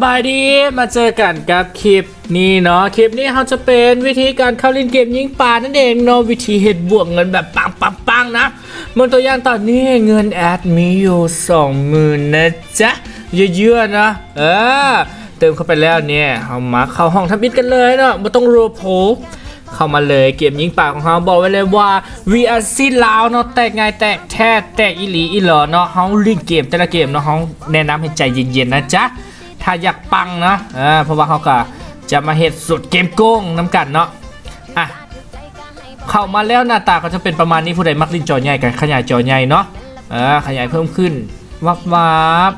บายดีมาเจอกันกับคลิปนี้เนาะคลิปนี้เขาจะเป็นวิธีการเข้าเล่นเกมยิงปลานั่นเองเนาะวิธีเห็ดบวกเงินแบบปังนะเหมือนตัวอย่างตอนนี้เงินแอดมีอยู่20,000นะจ๊ะเยอะๆนะเติมเข้าไปแล้วเนี่ยเอามาเข้าห้องทำบิดกันเลยเนาะไม่ต้องรอโผเข้ามาเลยเกมยิงปลาของเขาบอกไว้เลยว่า VRC ลาวเนาะแตกไงแตกแท้แตกอีหลีอีหลอเนาะเขาลิงเกมแต่ละเกมเนาะเขาแนะนำให้ใจเย็นๆนะจ๊ะถ้าอยากปังนะเพราะว่าเขาก็จะมาเฮ็ดสุดเกมโกงน้ำกันเนาะเข้ามาแล้วหน้าตาก็จะเป็นประมาณนี้ผู้ใดมักลิงจอใหญ่กันขยายจอใหญ่เนาะขยายเพิ่มขึ้นวับ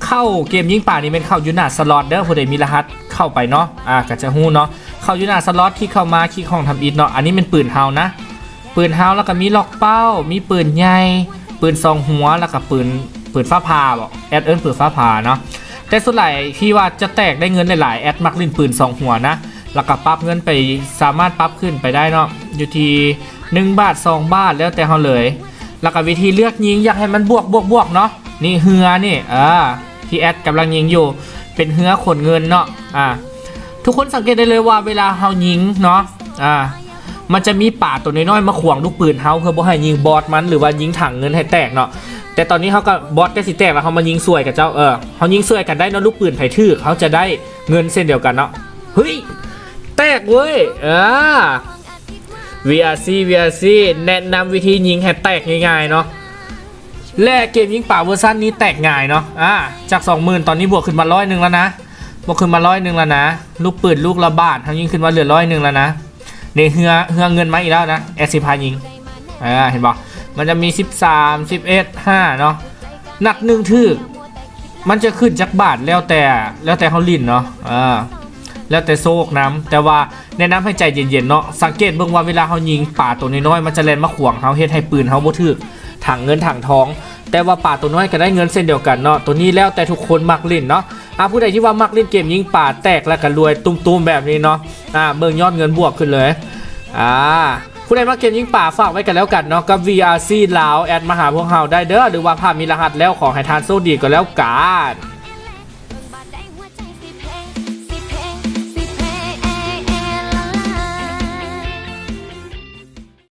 เข้าเกมยิงป่านี่เป็นเข้ายูนาสล็อตเด้อผู้ใดมีรหัสเข้าไปเนาะก็จะฮู้เนาะเข้ายูนาสล็อตที่เข้ามาคลิกห้องทำอิฐเนาะอันนี้เป็นปืนเฮานะปืนเฮาแล้วก็มีล็อกเป้ามีปืนใหญ่ปืนซองหัวแล้วก็ปืนฟ้าผ่าบอกแอดปืนฟ้าผ่าเนาะแต่ส่วนใหญ่ที่ว่าจะแตกได้เงินหลายๆแอดมักลินปืน2หัวนะแล้วก็ปรับเงินไปสามารถปรับขึ้นไปได้เนาะอยู่ที่1 บาท2 บาทแล้วแต่เขาเลยแล้วก็วิธีเลือกยิงอยากให้มันบวกเนาะนี่เฮือนี่ที่แอดกำลังยิงอยู่เป็นเฮือขนเงินเนาะทุกคนสังเกตได้เลยว่าเวลาเขายิงเนาะมันจะมีป่าตัวน้อยๆมาขวางลูกปืนเขาเพื่อบ่ให้ยิงบอสมันหรือว่ายิงถังเงินให้แตกเนาะแต่ตอนนี้เขาก็บอสแกสิแตกแล้วเขามายิงสวยกับเจ้าเขายิงสวยกันได้เนาะลูกปืนไผ่ทื่อเขาจะได้เงินเส้นเดียวกันเนาะเฮ้ยแตกเว้ยVRC แนะนำวิธียิงให้แตกง่ายๆเนาะและเกมยิงป่าเวอร์ชันนี้แตกง่ายเนาะจาก 20,000 ตอนนี้บวกขึ้นมา100แล้วนะบวกขึ้นมา100แล้วนะลูกปืนลูกละบาทเขายิงขึ้นมาเหลือ100แล้วนะในเฮือเงินมาอีกแล้วนะสิพายิงเห็นปะมันจะมี13 11 5เนาะหนัก1ทึกมันจะขึ้นจากบาทแล้วแต่เขาลิ้นเนาะแล้วแต่โซกน้ำแต่ว่าแนะนำให้ใจเย็นๆเนาะสังเกตเบิ่งว่าเวลาเขายิงป่าตัวน้อยๆมันจะแล่นมาขวางเขาเฮ็ดให้ปืนเขาบ่ถึกถังเงินถังทองแต่ว่าป่าตัวน้อยก็ได้เงินเส้นเดียวกันเนาะตัวนี้แล้วแต่ทุกคนมักเล่นเนาะผู้ใดที่ว่ามักเล่นเกมยิงป่าแตกแล้วก็รวยตุ้มๆแบบนี้เนาะเบิ่งยอดเงินบวกขึ้นเลยผู้ใดมักเกมยิงป่าฝากไว้กันแล้วกันเนาะกับ VRC ลาวแอดมาหาพวกเราได้เด้อหรือว่าถ้ามีรหัสแล้วขอให้ทานโชคดีก็แล้วกัน